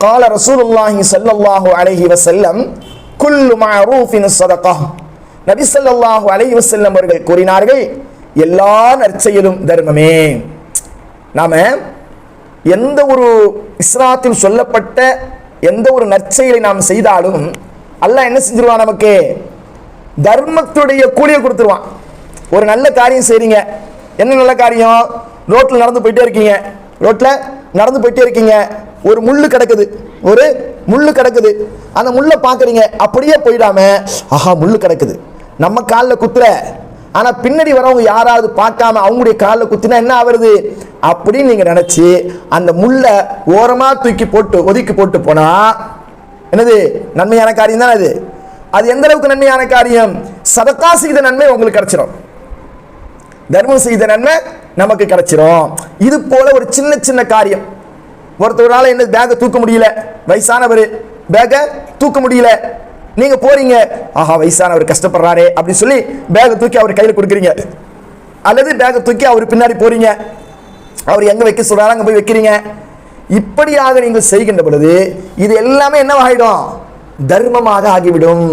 قال رسول الله صلى الله عليه وسلم كل معروف صدقه. நபி ஸல்லல்லாஹு அலைஹி வஸல்லம் அவர்கள் கூறினார்கள், எல்லா நற்செயலும் தர்மமே. நாம எந்த ஒரு இஸ்லாத்தில் சொல்லப்பட்ட எந்த ஒரு நற்செயலை நாம் செய்தாலும் அல்லாஹ் என்ன செஞ்சிருவான், நமக்கு தர்மத்துடைய கூலியை கொடுத்துருவான். ஒரு நல்ல காரியம் செய்றீங்க, என்ன நல்ல காரியம்? ரோட்ல நடந்து போயிட்டே இருக்கீங்க, ஒரு முள்ளு கிடக்குது, அந்த முள்ளை பார்க்குறீங்க, அப்படியே போயிடாம ஆஹா முள்ளு கிடக்குது, நம்ம காலில் குத்துற, ஆனா பின்னாடி வரவங்க யாராவது பார்க்காம அவங்களுடைய காலில் குத்தினா என்ன ஆகுறது அப்படின்னு நீங்க நினைச்சு அந்த முள்ளை ஓரமா ஒதுக்கி போட்டு போனா என்னது நன்மையான காரியம் தான் அது. அது எந்த அளவுக்கு நன்மையான காரியம்? சதகா செய்த நன்மை உங்களுக்கு கிடைச்சிடும், தர்மம் செய்த நன்மை நமக்கு கிடைச்சிடும். இது போல ஒரு சின்ன சின்ன காரியம். ஒருத்தவரால என்ன பேக்கை தூக்க முடியல, வயசானவர் பேக்கை தூக்க முடியல, நீங்க போறீங்க, ஆஹா வயசானவர் கஷ்டப்படுறாரே அப்படின்னு சொல்லி பேக்கை தூக்கி அவர் கையில் கொடுக்குறீங்க, அல்லது பேக்கை தூக்கி அவர் பின்னாடி போறீங்க, அவர் எங்க வைக்க சொல்றாரு அங்க போய் வைக்கிறீங்க. இப்படியாக நீங்கள் செய்கின்ற பொழுது இது எல்லாமே என்னவாகிடும்? தர்மமாக ஆகிவிடும்.